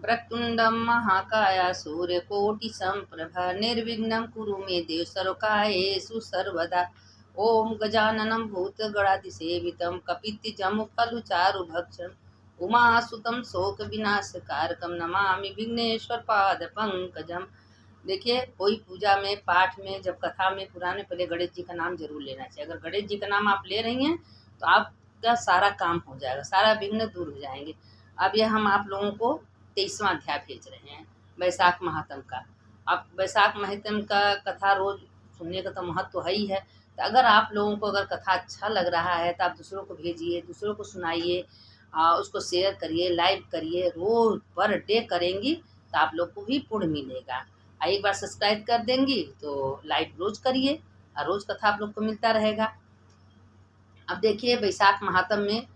वक्रतुण्डं महाकाय सूर्यकोटिसम्प्रभा निर्विघ्नं कुरु मे देव सर्वकार्येषु सर्वदा। ओम गजाननं भूतगणाधिसेवितं कपित्थजमुखलुचारुभक्षम् उमासुतं शोकविनाशकारकं नमामि विघ्नेश्वरपादपङ्कजम्। देखिए, कोई पूजा में पाठ में जब कथा में पुराने पहले गणेश जी का नाम जरूर लेना चाहिए। अगर गणेश जी का नाम आप ले रही हैं तो आपका सारा काम हो जाएगा, सारा विघ्न दूर हो जाएंगे। अब ये हम आप लोगों को 23वां अध्याय भेज रहे हैं वैशाख महात्म का। अब वैशाख महात्म का कथा रोज सुनने का तो महत्व है ही है। तो अगर आप लोगों को अगर कथा अच्छा लग रहा है तो आप दूसरों को भेजिए, दूसरों को सुनाइए, उसको शेयर करिए, लाइव करिए। रोज पर डे करेंगी तो आप लोग को भी पुण्य मिलेगा। एक बार सब्सक्राइब कर देंगी तो लाइव रोज करिए और रोज कथा आप लोग को मिलता रहेगा। अब देखिए, वैशाख महात्म में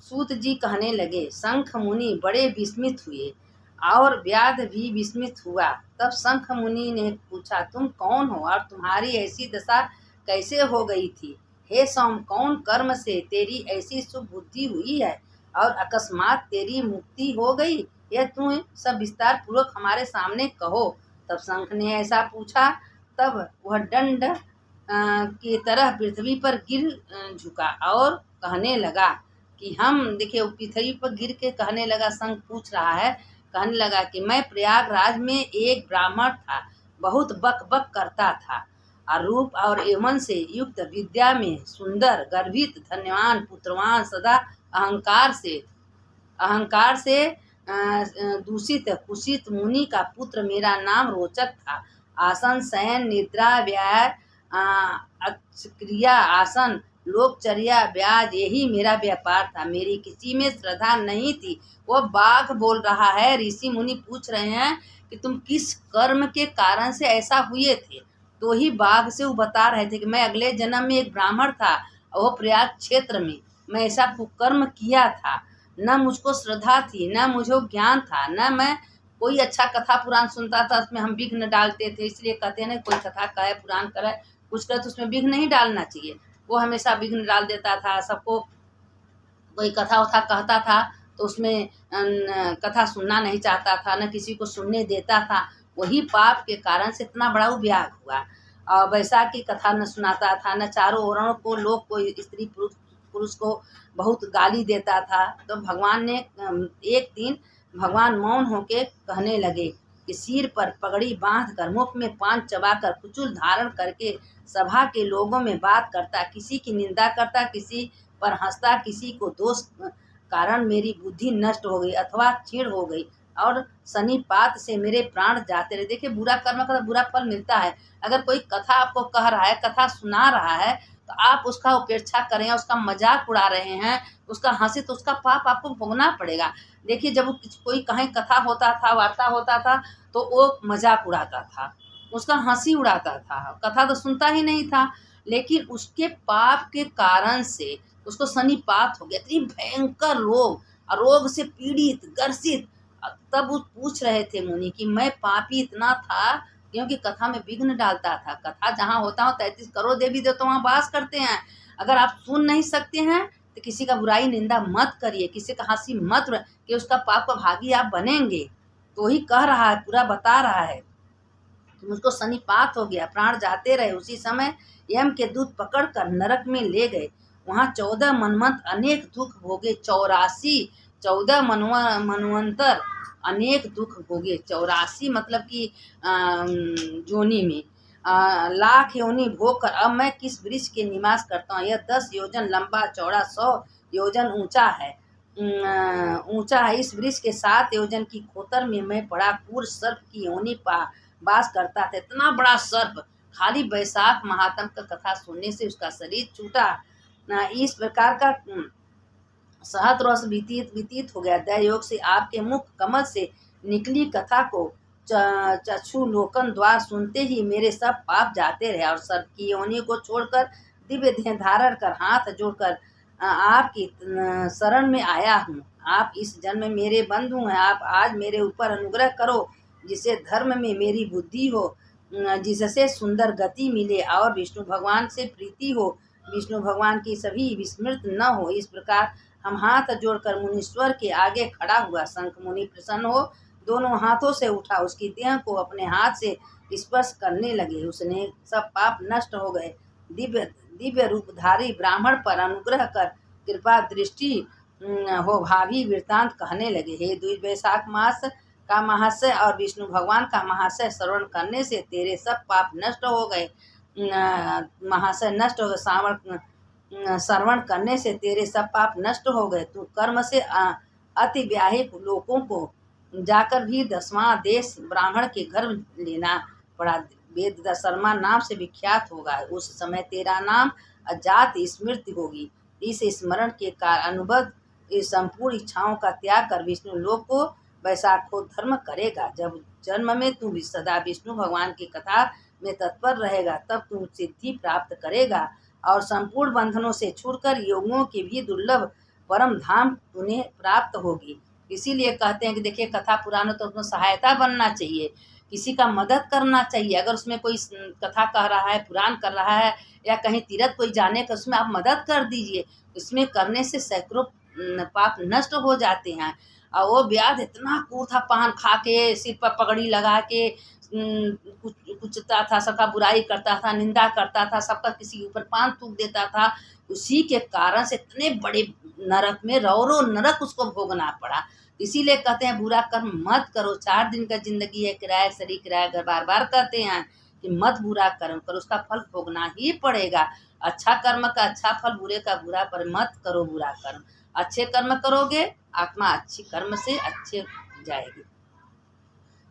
सूत जी कहने लगे, शंख मुनि बड़े विस्मित हुए और व्याध भी विस्मित हुआ। तब शंख मुनि ने पूछा, तुम कौन हो और तुम्हारी ऐसी दशा कैसे हो गई थी? हे सौम, कौन कर्म से तेरी ऐसी शुभ बुद्धि हुई है और अकस्मात तेरी मुक्ति हो गई? यह तुम सब विस्तार पूर्वक हमारे सामने कहो। तब शंख ने ऐसा पूछा। तब वह दंड की तरह पृथ्वी पर गिर झुका और कहने लगा कि हम देखिए, पृथ्वी पर गिर के कहने लगा, शंख पूछ रहा है, कहने लगा कि मैं प्रयागराज में एक ब्राह्मण था, बहुत बक बक करता था और रूप और यौवन से युक्त, विद्या में सुंदर, गर्भित, धन्यवान, पुत्रवान, सदा अहंकार से दूषित कुशित मुनि का पुत्र। मेरा नाम रोचक था। आसन, शयन, निद्रा, व्याय, क्रिया, आसन, लोकचर्या, ब्याज, यही मेरा व्यापार था। मेरी किसी में श्रद्धा नहीं थी। वो बाघ बोल रहा है। ऋषि मुनि पूछ रहे हैं कि तुम किस कर्म के कारण से ऐसा हुए थे? तो ही बाघ से वो बता रहे थे कि मैं अगले जन्म में एक ब्राह्मण था और वो प्रयाग क्षेत्र में मैं ऐसा कुकर्म किया था। न मुझको श्रद्धा थी, न मुझे ज्ञान था, न मैं कोई अच्छा कथा पुराण सुनता था, उसमें हम विघ्न डालते थे। इसलिए कहते हैं ना, कोई कथा कहे, पुराण करे, कुछ करे तो उसमें विघ्न नहीं डालना चाहिए। वो हमेशा विघ्न डाल देता था। सबको कोई कथा वथा कहता था तो उसमें कथा सुनना नहीं चाहता था, न किसी को सुनने देता था। वही पाप के कारण से इतना बड़ा व्याग हुआ। और वैशाख की कथा न सुनाता था, न चारों ओरों को लोग को, स्त्री पुरुष को बहुत गाली देता था। तो भगवान ने एक दिन भगवान मौन होके कहने लगे कि सिर पर पगड़ी बांध कर, मुख में पान चबाकर, कुचुल धारण करके सभा के लोगों में बात करता, किसी की निंदा करता, किसी पर हंसता, किसी को दोष कारण मेरी बुद्धि नष्ट हो गई अथवा क्षीण हो गई और शनिपात से मेरे प्राण जाते रहे। देखिए, बुरा कर्म का बुरा फल मिलता है। अगर कोई कथा आपको कह रहा है, कथा सुना रहा है, तो आप उसका उपेक्षा करें, उसका मजाक उड़ा रहे हैं, उसका हंसी, तो उसका पाप आपको भोगना पड़ेगा। देखिए, जब कोई कहीं कथा होता था, वार्ता होता था, तो वो मजाक उड़ाता था, उसका हंसी उड़ाता था, कथा तो सुनता ही नहीं था। लेकिन उसके पाप के कारण से उसको शनिपात हो गया, इतनी भयंकर रोग से पीड़ित, ग्रसित। तब वो पूछ रहे थे मुनि कि मैं पापी इतना था क्योंकि कथा में विघ्न डालता था। कथा जहाँ होता हो 33 करोड़ देवी देवता वहाँ वास करते हैं। अगर आप सुन नहीं सकते हैं तो किसी का बुराई निंदा मत करिए, किसी का हंसी मत कि उसका पाप का भागी आप बनेंगे। तो ही कह रहा है, पूरा बता रहा है कि मुझको शनिपात हो गया, प्राण जाते रहे। उसी समय यम के दूत पकड़ कर नरक में ले गए। वहाँ 14 मनवंत अनेक दुख भोगे। 14 मनवंतर अनेक दुख भोगे। 84 मतलब कि जोनी में लाख योनि भोग कर अब मैं किस वृक्ष के निवास करता हूँ। यह 10 योजन लंबा, चौड़ा, 100 योजन ऊंचा है। इस वृक्ष के 7 योजन की खोतर में मैं बड़ा क्रूर सर्प की योनि वास करता था। इतना बड़ा सर्प, खाली वैशाख महात्म का कथा सुनने से उसका शरीर छूटा। इस प्रकार का सहस्र व्यतीत हो गया। दयायोग से आपके मुख कमल से निकली कथा को चक्षु लोकन द्वार सुनते ही मेरे सब पाप जाते रहे और सर्प की योनि को छोड़कर दिव्य देह धारण कर हाथ जोड़कर आपकी शरण में आया हूँ। आप इस जन्म में मेरे बंधु हैं। आप आज मेरे ऊपर अनुग्रह करो, जिससे धर्म में मेरी बुद्धि हो, जिससे सुंदर गति मिले और विष्णु भगवान से प्रीति हो, विष्णु भगवान की सभी विस्मृत न हो। इस प्रकार हम हाथ जोड़कर मुनीश्वर के आगे खड़ा हुआ। शंख मुनि प्रसन्न हो दोनों हाथों से उठा, उसकी देह को अपने हाथ से स्पर्श करने लगे। उसने सब पाप नष्ट हो गए। दिव्य दिव्य रूपधारी ब्राह्मण पर अनुग्रह कर कृपा दृष्टि हो भावी वृत्तांत कहने लगे। हे द्विज वैशाख मास का महाशय और विष्णु भगवान का महाशय श्रवण करने से तेरे सब पाप नष्ट हो गए। महाशय नष्ट हो गए। श्रवण करने से तेरे सब पाप नष्ट हो गए। तू कर्म से अति व्याहिक लोगों को जाकर भी 10वां देश ब्राह्मण के घर लेना पड़ा। वेद दशर्मा नाम से विख्यात होगा। उस समय तेरा नाम अजात स्मृति होगी। इस स्मरण के अनुभव इस संपूर्ण इच्छाओं का त्याग कर विष्णु लोक को वैशाखो धर्म करेगा। जब जन्म में तू सदा विष्णु भगवान की कथा में तत्पर रहेगा तब तू सिद्धि प्राप्त करेगा और संपूर्ण बंधनों से छूटकर योगियों के भी दुर्लभ परम धाम तुम्हें प्राप्त होगी। इसीलिए कहते हैं कि देखिए कथा पुराण तो उसमें सहायता बनना चाहिए, किसी का मदद करना चाहिए। अगर उसमें कोई कथा कह रहा है, पुराण कर रहा है या कहीं तीर्थ कोई जाने का, उसमें आप मदद कर दीजिए। इसमें करने से सैकड़ों पाप नष्ट हो जाते हैं। और वो व्याध इतना क्रूर था, पान खा के सिर पर पगड़ी लगा के कुचता था, सबका बुराई करता था, निंदा करता था, सबका किसी के ऊपर पान थूक देता था। उसी के कारण से इतने बड़े नरक में रौरो नरक उसको भोगना पड़ा। इसीलिए कहते हैं बुरा कर्म मत करो, 4 दिन का जिंदगी है, किराया सरी किराया घर, बार बार कहते हैं कि मत बुरा कर्म करो, उसका फल भोगना ही पड़ेगा। अच्छा कर्म का अच्छा फल, बुरे का बुरा, पर मत करो बुरा कर्म। अच्छे कर्म करोगे आत्मा अच्छी कर्म से अच्छे जाएगी।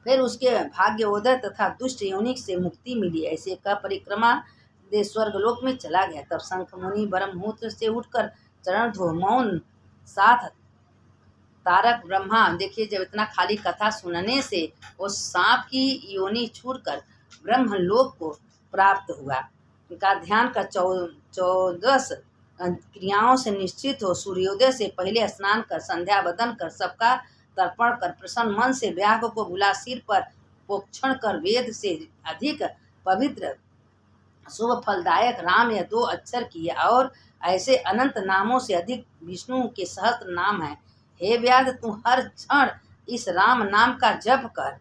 फिर उसके भाग्योदय तथा दुष्ट योनिक से मुक्ति मिली। ऐसे का परिक्रमा दे स्वर्गलोक में चला गया। तब शंख मुनि ब्रह्मूत्र से उठकर चरण धो मौन साथ तारक ब्रह्मा, देखिए जब इतना खाली कथा सुनने से वो सांप की योनि छूटकर ब्रह्मलोक को प्राप्त हुआ। का ध्यान का 14 क्रियाओं से निश्चित हो। सूर्योदय से पहले स्नान कर, संध्या वदन कर, सबका तर्पण कर, प्रसन्न मन से व्याघ को बुला सिर पर पोक्षण कर, वेद से अधिक पवित्र शुभ फलदायक राम या 2 अक्षर किए और ऐसे अनंत नामों से अधिक विष्णु के सहस्त्र नाम है। हे व्याध, तू हर क्षण इस राम नाम का जप कर,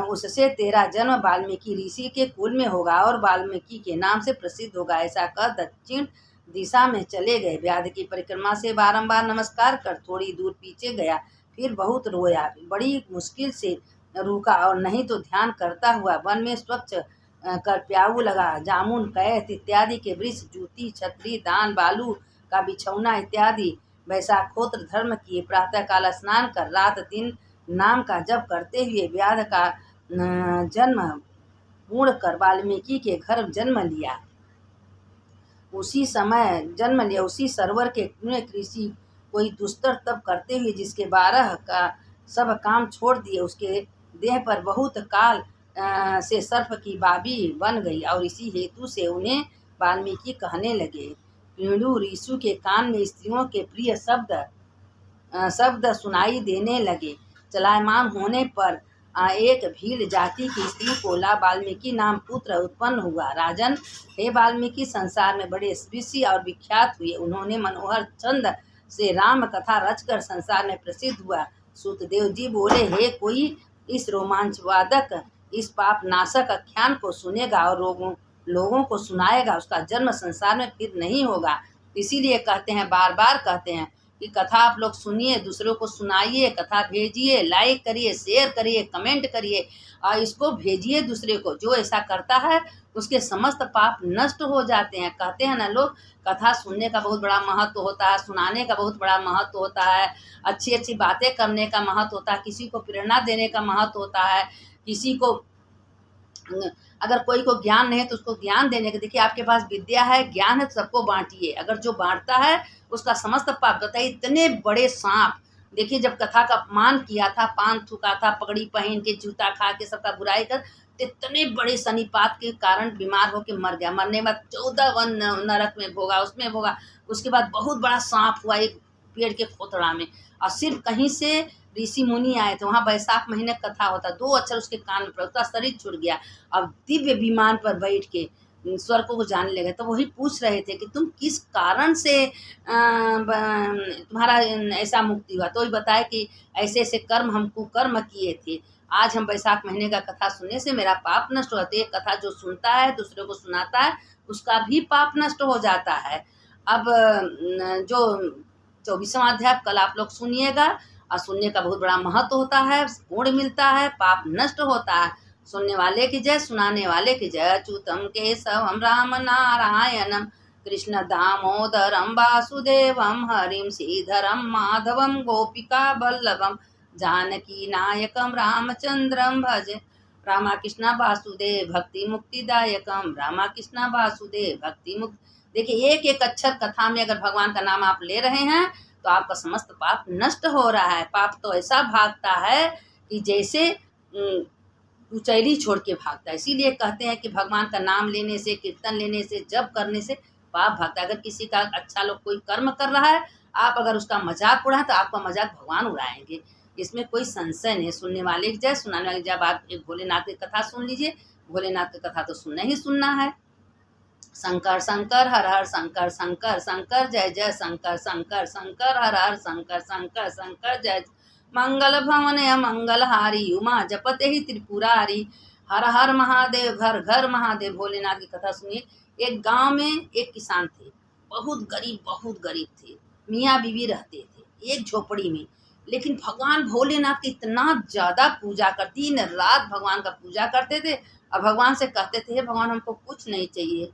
उससे तेरा जन्म वाल्मीकि ऋषि के कुल में होगा और वाल्मीकि के नाम से प्रसिद्ध होगा। ऐसा कह दक्षिण दिशा में चले गए। व्याध की परिक्रमा से बारंबार नमस्कार कर थोड़ी दूर पीछे गया, फिर बहुत रोया, बड़ी मुश्किल से रुका और नहीं तो ध्यान करता हुआ वन में स्वच्छ कर प्याऊ लगा। जामुन, कैथ इत्यादि के वृक्ष, जूती, छतरी, दान, बालू का बिछौना इत्यादि वैशाखोत्र धर्म किए। प्रातःकाल स्नान कर रात दिन नाम का जप करते हुए व्याध का जन्म पूर्ण कर वाल्मीकि के घर जन्म लिया। उसी सरोवर के कृषि कोई दुस्तर तप करते हुए जिसके 12 का सब काम छोड़ दिए, उसके देह पर बहुत काल से सर्प की बाबी बन गई और इसी हेतु से उन्हें वाल्मीकि कहने लगे। पीड़ू ऋषु के कान में स्त्रियों के प्रिय शब्द सुनाई देने लगे। चलायमान होने पर एक भील जाति की स्त्री कोला वाल्मीकि नाम पुत्र उत्पन्न हुआ। राजन, हे वाल्मीकि संसार में बड़े यशस्वी और विख्यात हुए। उन्होंने मनोहर छंद से राम कथा रचकर संसार में प्रसिद्ध हुआ। सूतदेव जी बोले, हे कोई इस रोमांचवादक, इस पाप नाशक आख्यान को सुनेगा और लोगों को सुनाएगा, उसका जन्म संसार में फिर नहीं होगा। इसीलिए कहते हैं, बार बार कहते हैं कि कथा आप लोग सुनिए, दूसरों को सुनाइए, कथा भेजिए, लाइक करिए, शेयर करिए, कमेंट करिए और इसको भेजिए दूसरे को। जो ऐसा करता है उसके समस्त पाप नष्ट हो जाते हैं। कहते हैं ना लोग, कथा सुनने का बहुत बड़ा महत्व होता है, सुनाने का बहुत बड़ा महत्व होता है, अच्छी अच्छी बातें करने का महत्व होता है, किसी को प्रेरणा देने का महत्व होता है, किसी को अगर कोई को ज्ञान नहीं है तो उसको ज्ञान देने का। देखिए आपके पास विद्या है, ज्ञान है, तो सबको बांटिए। अगर जो बांटता है उसका समस्त पाप बताइए। इतने बड़े सांप, देखिए जब कथा का अपमान किया था, पान थूका था, पगड़ी पहन के, जूता खा के, सबका बुराई कर, इतने बड़े शनिपात के कारण बीमार होकर मर गया। मरने के बाद 14 वन नरक में भोगा, उसमें भोगा। उसके बाद बहुत बड़ा सांप हुआ एक पेड़ के खोतड़ा में, और सिर्फ कहीं से ऋषि मुनि आए थे। वहाँ वैशाख महीने कथा होता, 2 अक्षर उसके कान में पड़ा, उसका शरीर छूट गया। अब दिव्य विमान पर बैठ के स्वर्ग को जानने लगे। तो वही पूछ रहे थे कि तुम किस कारण से तुम्हारा ऐसा मुक्ति हुआ। तो वही बताया कि ऐसे ऐसे कर्म हम कुकर्म किए थे। आज हम बैसाख महीने का कथा सुनने से मेरा पाप नष्ट होता है। एक कथा जो सुनता है दूसरे को सुनाता है उसका भी पाप नष्ट हो जाता है। अब जो 24वां अध्याय कल आप लोग सुनिएगा, और सुनने का बहुत बड़ा महत्व होता है, पुण्य मिलता है, पाप नष्ट होता है। सुनने वाले की जय, सुनाने वाले की जय। अच्युतम केशवम राम नारायणम कृष्ण दामोदरम वासुदेवम हरिम श्रीधरम माधवम गोपिका बल्लभम जानकी नायकम रामचंद्रम भजे। रामा कृष्णा वासुदेव भक्ति मुक्तिदायकम, रामा कृष्णा वासुदेव भक्ति मुक्ति। देखिए एक एक अक्षर कथा में अगर भगवान का नाम आप ले रहे हैं तो आपका समस्त पाप नष्ट हो रहा है। पाप तो ऐसा भागता है कि जैसे उचैली छोड़ के भागता है। इसीलिए कहते हैं कि भगवान का नाम लेने से, कीर्तन लेने से, जप करने से पाप भागता है। अगर किसी का अच्छा लोग कोई कर्म कर रहा है, आप अगर उसका मजाक उड़ाएं तो आपका मजाक भगवान उड़ाएंगे, इसमें कोई संशय नहीं। सुनने वाले की जय, सुनाने वाले जब आप एक भोलेनाथ की कथा सुन लीजिए, भोलेनाथ की कथा तो सुनना ही सुनना है। शंकर शंकर हर हर शंकर, शंकर शंकर जय जय शंकर, शंकर शंकर हर हर शंकर, शंकर शंकर जय। मंगल भवन मंगल हारी उमा जपते ही त्रिपुरारी, हर हर महादेव घर घर महादेव। भोलेनाथ की कथा सुनिए। एक गांव में एक किसान थे, बहुत गरीब थे। मियाँ बीवी रहते थे एक झोपड़ी में, लेकिन भगवान भोलेनाथ की इतना ज़्यादा पूजा करते, दिन रात भगवान का पूजा करते थे। और भगवान से कहते थे, भगवान हमको कुछ नहीं चाहिए,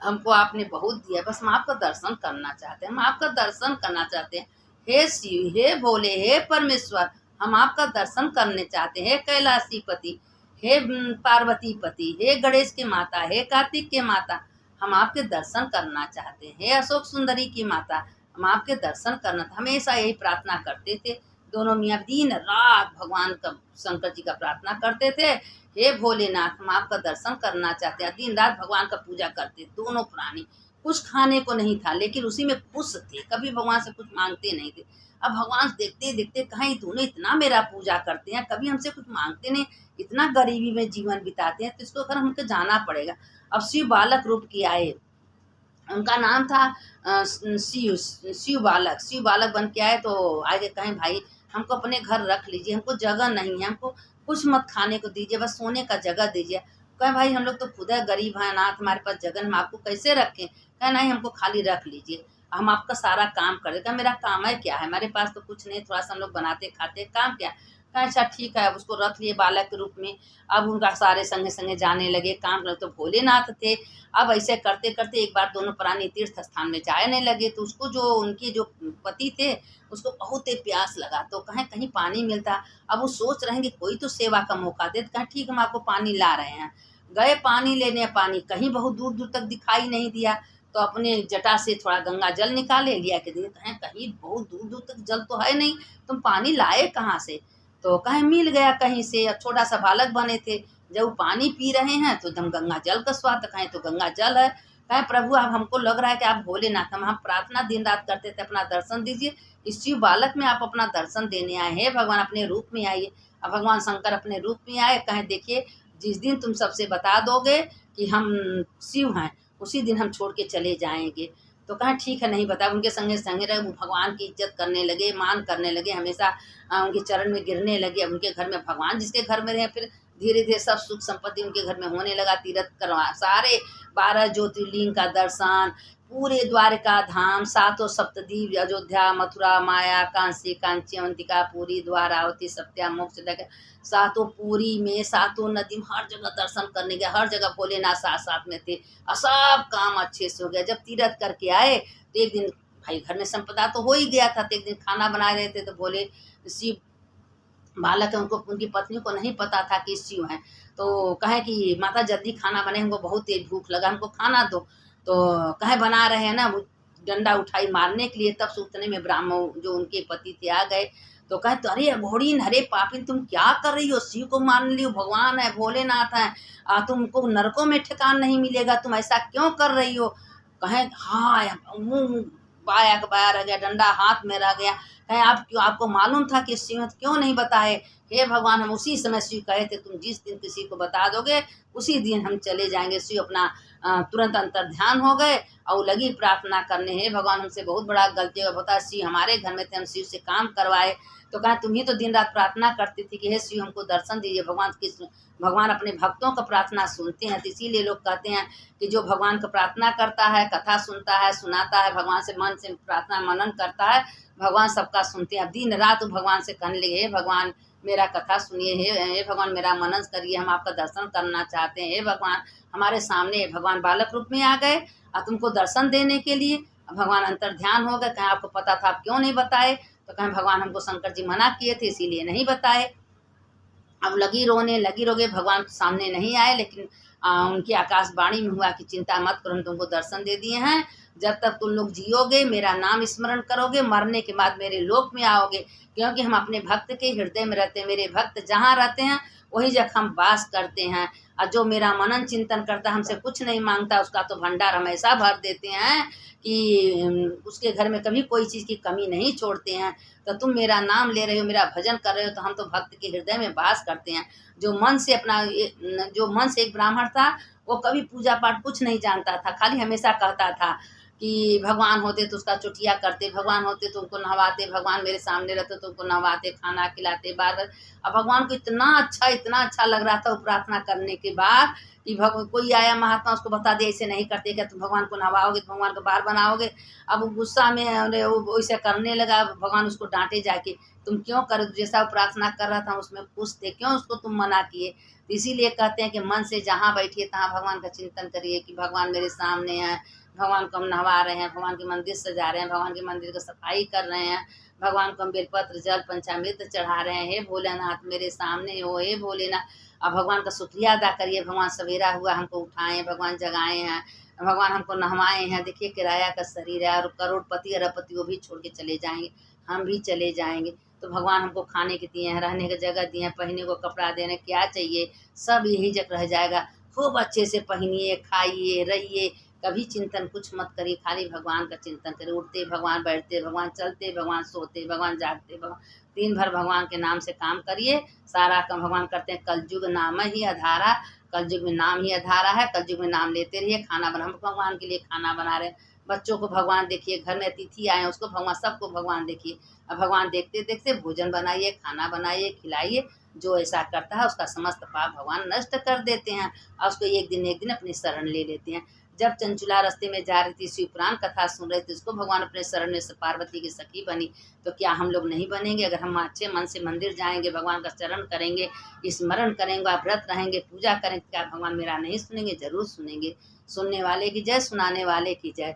हमको आपने बहुत दिया, बस हम आपका दर्शन करना चाहते हैं, हम आपका दर्शन करना चाहते हैं। हे शिव, हे भोले, हे परमेश्वर, हम आपका दर्शन करने चाहते हैं। हे कैलाशी पति, हे पार्वती पति, हे गणेश के माता, हे कार्तिक के माता, हम आपके दर्शन करना चाहते हैं। हे अशोक सुंदरी की माता, हम आपके दर्शन करना था। हमेशा यही प्रार्थना करते थे दोनों मियाँ, दिन रात भगवान का, शंकर जी का प्रार्थना करते थे। हे भोलेनाथ, हम आपका दर्शन करना चाहते हैं। दिन रात भगवान का पूजा करते दोनों प्राणी। कुछ खाने को नहीं था लेकिन उसी में खुश थे, कभी भगवान से कुछ मांगते नहीं थे। अब भगवान देखते देखते कहीं दोनों इतना मेरा पूजा करते हैं, कभी हमसे कुछ मांगते नहीं, इतना गरीबी में जीवन बिताते हैं, तो इसको अगर हमको जाना पड़ेगा। अब शिव बालक रूप की आए, उनका नाम था शिव बालक बन के आए। तो आगे कहें भाई हमको अपने घर रख लीजिए, हमको जगह नहीं है, हमको कुछ मत खाने को दीजिए, बस सोने का जगह दीजिए। कहें भाई हम लोग तो खुद है गरीब हैं, अनाथ, हमारे पास जगह, हम आपको कैसे रखें। कहें नहीं, हमको खाली रख लीजिए, हम आपका सारा काम कर दें। मेरा काम है क्या है, हमारे पास तो कुछ नहीं, थोड़ा सा हम लोग बनाते खाते, काम क्या। कहें अच्छा ठीक है। अब उसको रख लिए बालक के रूप में। अब उनका सारे संगे संगे जाने लगे काम करने। तो भोलेनाथ थे। अब ऐसे करते करते एक बार दोनों प्राणी तीर्थ स्थान में जाने लगे, तो उसको जो उनके जो पति थे उसको बहुत ही प्यास लगा, तो कहें कहीं पानी मिलता। अब वो सोच रहे हैं कि कोई तो सेवा का मौका दे। कहें ठीक, हम आपको पानी ला रहे हैं। गए पानी लेने, पानी कहीं बहुत दूर दूर तक दिखाई नहीं दिया। तो अपने जटा से थोड़ा गंगा जल निकाले, लिया के दिए। कहें कहीं बहुत दूर दूर तक जल तो है नहीं, तुम पानी लाए कहाँ से। तो कहें मिल गया कहीं से। अब छोटा सा बालक बने थे, जब पानी पी रहे हैं तो एकदम गंगा जल का स्वाद। कहें तो गंगा जल है। कहें प्रभु अब हमको लग रहा है कि आप भोलेनाथ, हम प्रार्थना दिन रात करते थे, अपना दर्शन दीजिए। इस शिव बालक में आप अपना दर्शन देने आए हैं, भगवान अपने रूप में आइए। अब भगवान शंकर अपने रूप में आए। कहें देखिए जिस दिन तुम सबसे बता दोगे कि हम शिव हैं, उसी दिन हम छोड़ के चले जाएंगे। तो कहा ठीक है, नहीं बता। उनके संगे संगे रहे, भगवान की इज्जत करने लगे, मान करने लगे, हमेशा उनके चरण में गिरने लगे। अब उनके घर में भगवान जिसके घर में रहे, फिर धीरे धीरे सब सुख संपत्ति उनके घर में होने लगा। तीर्थ करवा, सारे 12 ज्योतिर्लिंग का दर्शन, पूरे द्वारका धाम, सातों सप्तद्वीप, अयोध्या, मथुरा, माया, कांसी, कांची, अवंतिका, पूरी, द्वारावती, सत्या, मोक्ष, सातों पूरी में, सातों नदी में, हर जगह दर्शन करने गए। हर जगह भोलेनाथ साथ साथ में थे और सब काम अच्छे से हो गया। जब तीर्थ करके आए तो एक दिन भाई घर में संपदा तो हो ही गया था, तो एक दिन खाना बना रहे थे। तो बोले शिव बालक है, उनको उनकी पत्नी को नहीं पता था कि शिव हैं। तो कहे कि माता जल्दी खाना बने, हमको बहुत तेज भूख लगा, हमको खाना दो। तो कहे बना रहे हैं ना, वो डंडा उठाई मारने के लिए। तब से उतने में ब्राह्मण जो उनके पति थे आ गए। तो कहे तो अरे घोड़ीन, अरे पापिन, तुम क्या कर रही हो, शिव को मान लियो, भगवान है, भोलेनाथ है, तुमको नरकों में ठिकान नहीं मिलेगा, तुम ऐसा क्यों कर रही हो। कहे हाँ, मुँह बाया का बाया रह गया, डंडा हाथ में रह गया। कहे आप क्यों, आपको मालूम था कि शिव, क्यों नहीं बताए। हे भगवान हम उसी समय शिव कहे थे तुम जिस दिन किसी को बता दोगे उसी दिन हम चले जाएंगे। शिव अपना तुरंत अंतर ध्यान हो गए और लगी प्रार्थना करने। हे भगवान हमसे बहुत बड़ा गलती हो बता, शिव हमारे घर में थे, हम शिव से काम करवाए तो कहा तुम ही तो दिन रात प्रार्थना करती थी कि हे शिव हमको दर्शन दीजिए। भगवान अपने भक्तों का प्रार्थना सुनते हैं, तो इसीलिए लोग कहते हैं कि जो भगवान का प्रार्थना करता है, कथा सुनता है, सुनाता है, भगवान से मन से प्रार्थना मनन करता है, भगवान सबका सुनते हैं। अब दिन रात भगवान से कहने लगे हे भगवान मेरा कथा सुनिए, हे भगवान मेरा मनन करिए, हम आपका दर्शन करना चाहते हैं। हे भगवान हमारे सामने भगवान बालक रूप में आ गए और तुमको दर्शन देने के लिए। भगवान अंतर ध्यान हो गए, कहें आपको पता था आप क्यों नहीं बताए, तो कहें भगवान हमको शंकर जी मना किए थे इसीलिए नहीं बताए। अब लगी रोगे, भगवान सामने नहीं आए, लेकिन उनकी आकाशवाणी में हुआ कि चिंता मत करो हम तुमको दर्शन दे दिए हैं। जब तक तुम लोग जियोगे मेरा नाम स्मरण करोगे, मरने के बाद मेरे लोक में आओगे, क्योंकि हम अपने भक्त के हृदय में रहते हैं। मेरे भक्त जहाँ रहते हैं वही जगह हम वास करते हैं। और जो मेरा मनन चिंतन करता है, हमसे कुछ नहीं मांगता, उसका तो भंडार हम ऐसा भर देते हैं कि उसके घर में कभी कोई चीज़ की कमी नहीं छोड़ते हैं। तो तुम मेरा नाम ले रहे हो, मेरा भजन कर रहे हो, तो हम तो भक्त के हृदय में वास करते हैं। जो मन से एक ब्राह्मण था, वो कभी पूजा पाठ कुछ नहीं जानता था, खाली हमेशा कहता था कि भगवान होते तो उसका चुटिया करते, भगवान होते तो उनको नहवाते, भगवान मेरे सामने रहते तो उनको नहवाते, खाना खिलाते बार। अब भगवान को इतना अच्छा लग रहा था वो प्रार्थना करने के बाद कि कोई आया महात्मा उसको बता दे ऐसे नहीं करते, क्या तुम भगवान को नहवाओगे तो भगवान को बार बनाओगे। अब गुस्सा में वो वैसे करने लगा। भगवान उसको डांटे जाके तुम क्यों करे, जैसा वो प्रार्थना कर रहा था उसमें खुश थे, क्यों उसको तुम मना किए। तो इसीलिए कहते हैं कि मन से जहाँ बैठिए तहाँ भगवान का चिंतन करिए कि भगवान मेरे सामने हैं, भगवान को हम नहवा रहे हैं, भगवान के मंदिर सजा रहे हैं, भगवान के मंदिर की सफाई कर रहे हैं, भगवान को हम बेलपत्र जल पंचामृत चढ़ा रहे हैं। हे भोलेनाथ मेरे सामने हो, हे भोलेनाथ। अब भगवान का शुक्रिया अदा करिए, भगवान सवेरा हुआ हमको उठाए, भगवान जगाए हैं, भगवान हमको नहवाए हैं। देखिए किराया का शरीर है और करोड़पति अरबपति वो भी छोड़ के चले जाएंगे, हम भी चले जाएंगे। तो भगवान हमको खाने के दिए हैं, रहने की जगह दिए हैं, पहनने को कपड़ा दे रहे हैं, क्या चाहिए सब यही जग रह जाएगा। खूब अच्छे से पहनिए, खाइए, रहिए, कभी चिंतन कुछ मत करिए, खाली भगवान का चिंतन करिए। उठते भगवान, बैठते भगवान, चलते भगवान, सोते भगवान, जागते भगवान, दिन भर भगवान के नाम से काम करिए। सारा काम भगवान करते हैं। कलयुग नाम ही आधारा, कलयुग में नाम ही आधारा है, कलयुग में नाम लेते रहिए। खाना बना, हम भगवान के लिए खाना बना रहे हैं, बच्चों को भगवान देखिए, घर में अतिथि आए उसको भगवान, सबको भगवान देखिए। अब भगवान देखते देखते भोजन बनाइए, खाना बनाइए, खिलाइए। जो ऐसा करता है उसका समस्त पाप भगवान नष्ट कर देते हैं और उसको एक दिन अपनी शरण ले लेते हैं। जब चंचुला रास्ते में जा रही थी, शिव पुराण कथा सुन रहे थे, उसको भगवान अपने शरण में पार्वती की सखी बनी। तो क्या हम लोग नहीं बनेंगे? अगर हम अच्छे मन से मंदिर जाएंगे, भगवान का चरण करेंगे, स्मरण करेंगे, आप व्रत रहेंगे, पूजा करेंगे, क्या भगवान मेरा नहीं सुनेंगे? जरूर सुनेंगे। सुनने वाले की जय, सुनाने वाले की जय।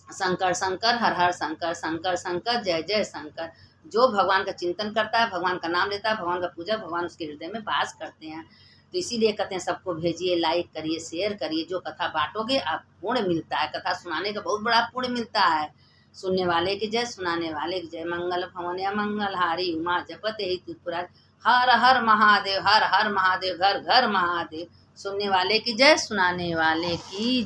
शंकर शंकर हर हर शंकर, शंकर शंकर जय जय शंकर। जो भगवान का चिंतन करता है, भगवान का नाम लेता है, भगवान का पूजा, भगवान उसके हृदय में वास करते हैं। तो इसीलिए कहते हैं सबको भेजिए, लाइक करिए, शेयर करिए। जो कथा बांटोगे आप पुण्य मिलता है, कथा सुनाने का बहुत बड़ा पुण्य मिलता है। सुनने वाले की जय, सुनाने वाले की जय। मंगल भवन मंगलहारी उमा जपत ही त्रिपुरा, हर हर महादेव, हर हर महादेव, घर घर महादेव। सुनने वाले की जय, सुनाने वाले की